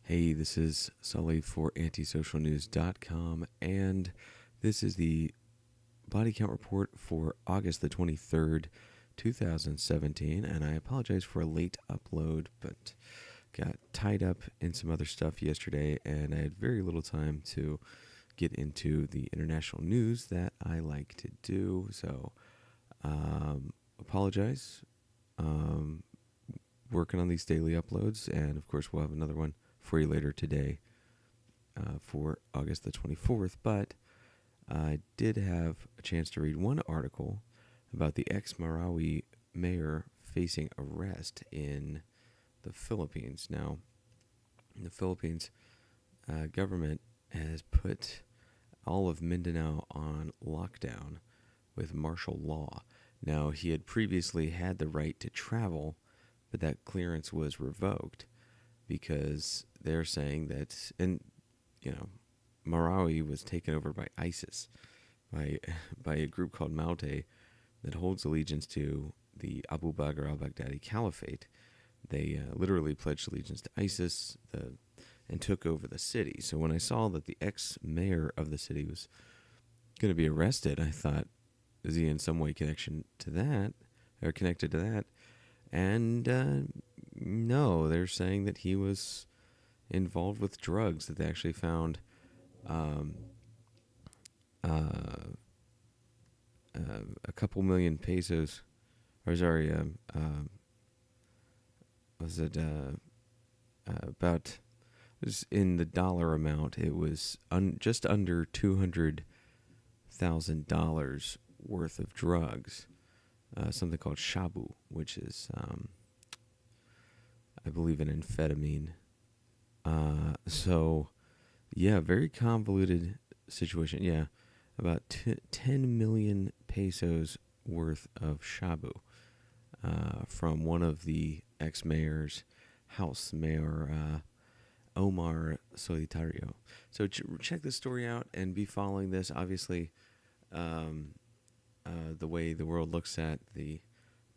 Hey, this is Sully for antisocialnews.com, and this is the body count report for August the 23rd, 2017, and I apologize for a late upload, but got tied up in some other stuff yesterday, and I had very little time to get into the international news that I like to do, so apologize. Working on these daily uploads, and of course we'll have another one for you later today for August the 24th, but I did have a chance to read one article about the ex-Marawi mayor facing arrest in the Philippines. Now, the Philippines government has put all of Mindanao on lockdown with martial law. Now, he had previously had the right to travel, but that clearance was revoked because they're saying that, and Marawi was taken over by ISIS, by a group called Maute that holds allegiance to the Abu Bakr al-Baghdadi Caliphate. They literally pledged allegiance to ISIS and took over the city. So when I saw that the ex-mayor of the city was going to be arrested, I thought, is he in some way connected to that? And no, they're saying that he was involved with drugs, that they actually found a couple million pesos, or sorry, was it about, it was in the dollar amount, it was just under $200,000 worth of drugs, something called shabu, which is, I believe, an amphetamine. So, yeah, very convoluted situation. Yeah, about 10 million pesos worth of shabu from one of the ex-mayor's house, Mayor Omar Solitario. So check this story out and be following this. Obviously, the way the world looks at the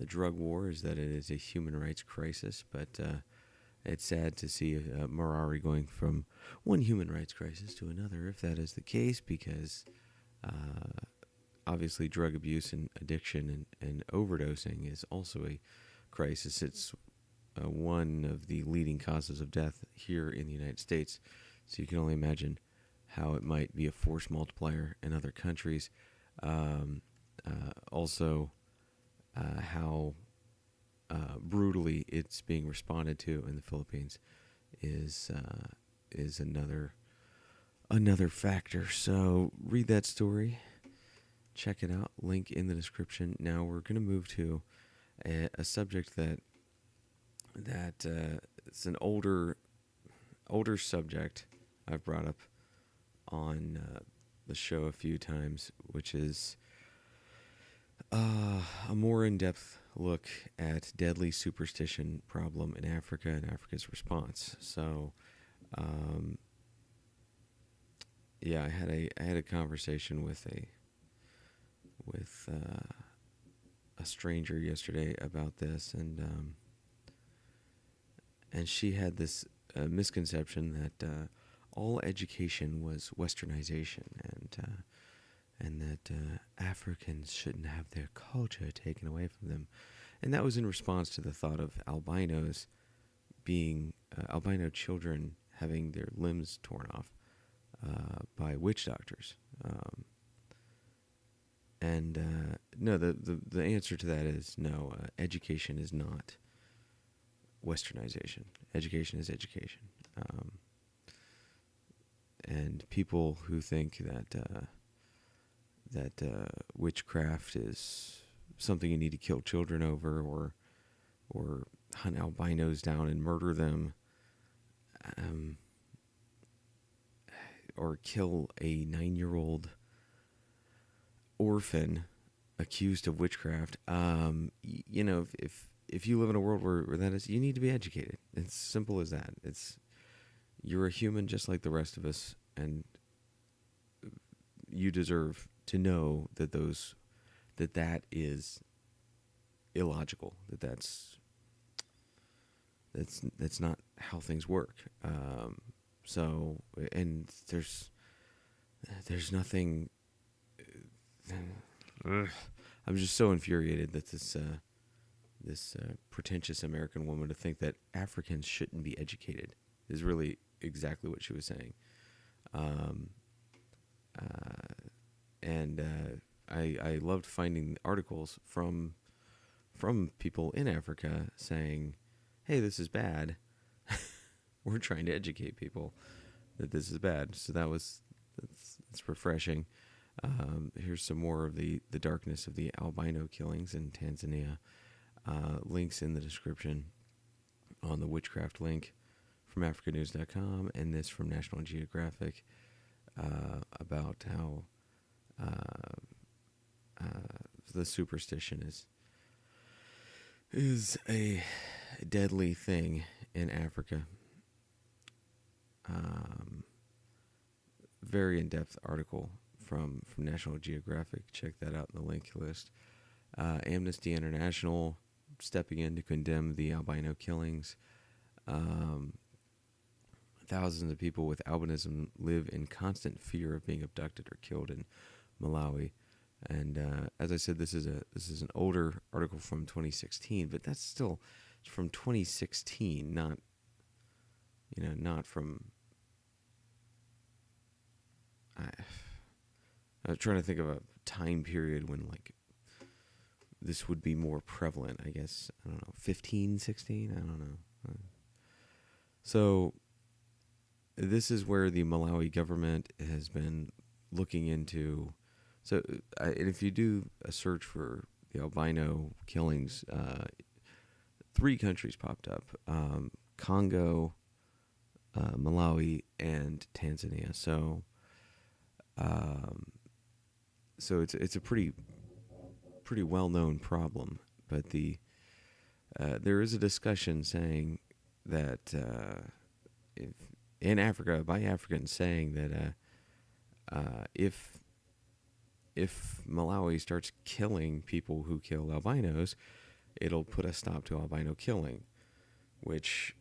drug war is that it is a human rights crisis, but it's sad to see Marawi going from one human rights crisis to another, if that is the case, because obviously drug abuse and addiction and overdosing is also a crisis. It's one of the leading causes of death here in the United States, so you can only imagine how it might be a force multiplier in other countries. Also, how brutally it's being responded to in the Philippines is another factor. So read that story, check it out. Link in the description. Now we're going to move to a subject that it's an older subject I've brought up on the show a few times, which is a more in-depth look at deadly superstition problem in Africa and Africa's response. So, I had a conversation with a stranger yesterday about this, and she had this misconception that all education was westernization, and that Africans shouldn't have their culture taken away from them. And that was in response to the thought of albinos being, albino children having their limbs torn off by witch doctors. No, the answer to that is no, education is not westernization. Education is education. And people who think that witchcraft is something you need to kill children over, or hunt albinos down and murder them, or kill a 9-year-old orphan accused of witchcraft. If you live in a world where that is, you need to be educated. It's simple as that. You're a human just like the rest of us, and you deserve to know that that is illogical, that's that's not how things work. So, and there's nothing. I'm just so infuriated that this pretentious American woman to think that Africans shouldn't be educated is really exactly what she was saying. I loved finding articles from people in Africa saying, "Hey, this is bad. We're trying to educate people that this is bad." So that's refreshing. Here's some more of the darkness of the albino killings in Tanzania. Links in the description on the Witchcraft link from africanews.com, and this from National Geographic about how the superstition is a deadly thing in Africa. Very in-depth article from National Geographic. Check that out in the link list. Amnesty International stepping in to condemn the albino killings. Thousands of people with albinism live in constant fear of being abducted or killed in Malawi. And as I said, this is an older article from 2016, but that's still from 2016, not from. I was trying to think of a time period when like this would be more prevalent. I guess, I don't know, 15, 16. I don't know. So this is where the Malawi government has been looking into. So if you do a search for the albino killings, 3 countries popped up: Congo, Malawi, and Tanzania. So it's a pretty well-known problem. But there is a discussion saying that in Africa, by Africans, saying that if Malawi starts killing people who kill albinos, it'll put a stop to albino killing, which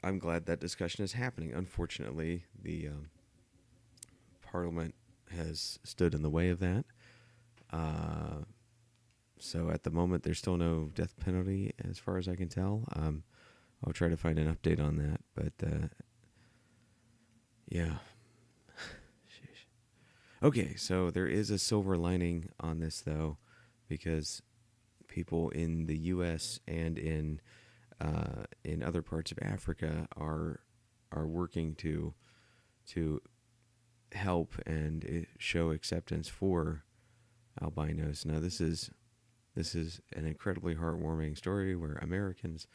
I'm glad that discussion is happening. Unfortunately, the Parliament has stood in the way of that. So at the moment, there's still no death penalty, as far as I can tell. I'll try to find an update on that, but yeah. Okay, so there is a silver lining on this, though, because people in the U.S. and in other parts of Africa are working to help and show acceptance for albinos. Now, this is an incredibly heartwarming story where Americans.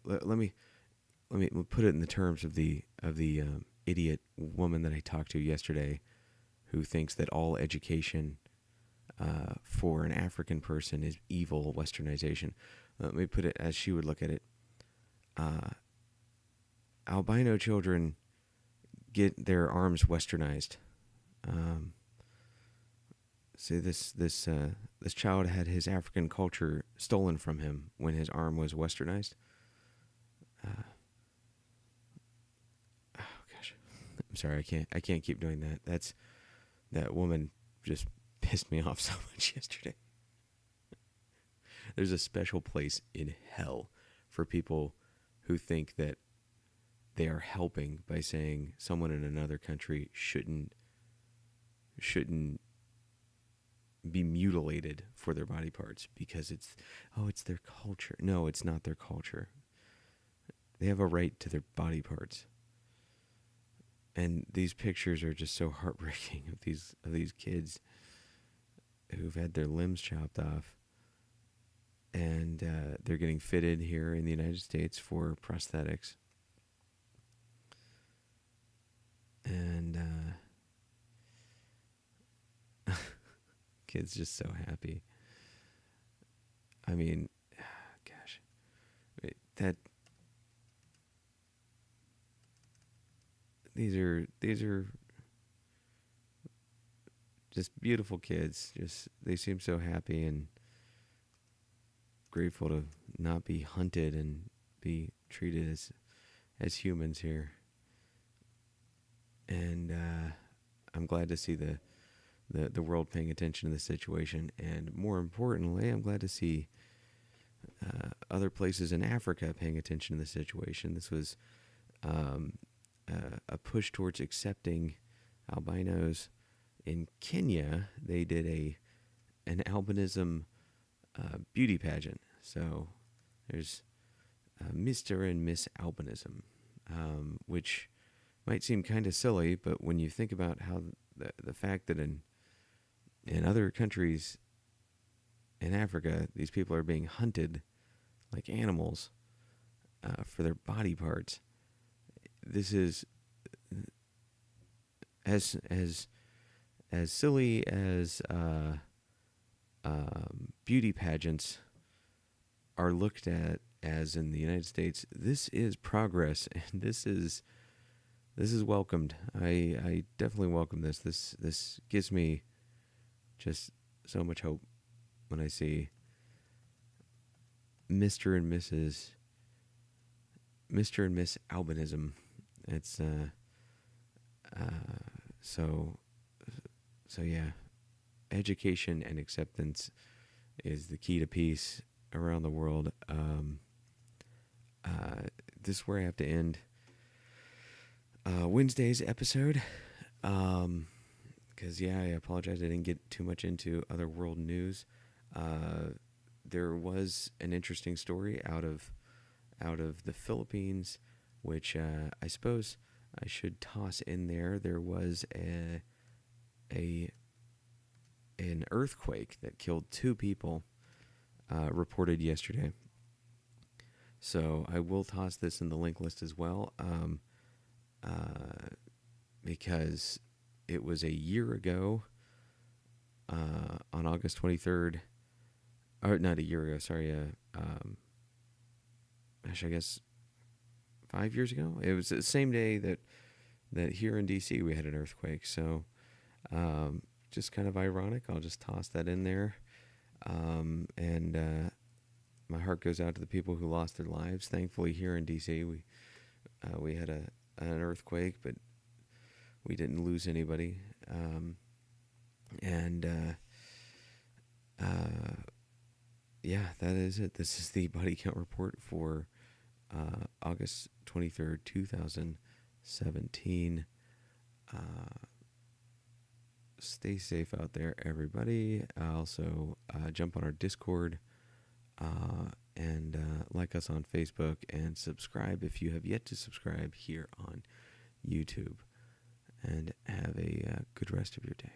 Let me put it in the terms of the idiot woman that I talked to yesterday, who thinks that all education for an African person is evil westernization. Let me put it as she would look at it. Albino children get their arms westernized. So this child had his African culture stolen from him when his arm was westernized. I'm sorry, I can't keep doing that. That woman just pissed me off so much yesterday. There's a special place in hell for people who think that they are helping by saying someone in another country shouldn't be mutilated for their body parts because it's their culture. No, it's not their culture. They have a right to their body parts. And these pictures are just so heartbreaking of these kids who've had their limbs chopped off, and they're getting fitted here in the United States for prosthetics. And kids just so happy. I mean, gosh, these are just beautiful kids. Just they seem so happy and grateful to not be hunted and be treated as humans here. And I'm glad to see the world paying attention to the situation. And more importantly, I'm glad to see other places in Africa paying attention to the situation. This was a push towards accepting albinos. In Kenya, they did an albinism beauty pageant. So there's Mr. and Miss Albinism, which might seem kind of silly, but when you think about how the fact that in other countries in Africa, these people are being hunted like animals for their body parts, this is as silly as beauty pageants are looked at as in the United States. This is progress, and this is welcomed. I definitely welcome this. This gives me just so much hope when I see Mr. and Miss Albinism. It's so yeah, education and acceptance is the key to peace around the world. This is where I have to end Wednesday's episode. Because I apologize, I didn't get too much into other world news. There was an interesting story out of the Philippines, which I suppose I should toss in there. There was an earthquake that killed 2 people, reported yesterday. So I will toss this in the link list as well, because it was a year ago, on August 23rd, or not a year ago, sorry, I guess 5 years ago. It was the same day that here in DC we had an earthquake. So just kind of ironic. I'll just toss that in there. And my heart goes out to the people who lost their lives. Thankfully, here in DC we had an earthquake, but we didn't lose anybody. Yeah, that is it. This is the body count report for August 23rd, 2017. Stay safe out there, everybody. Also, jump on our Discord and like us on Facebook, and subscribe if you have yet to subscribe here on YouTube. And have a good rest of your day.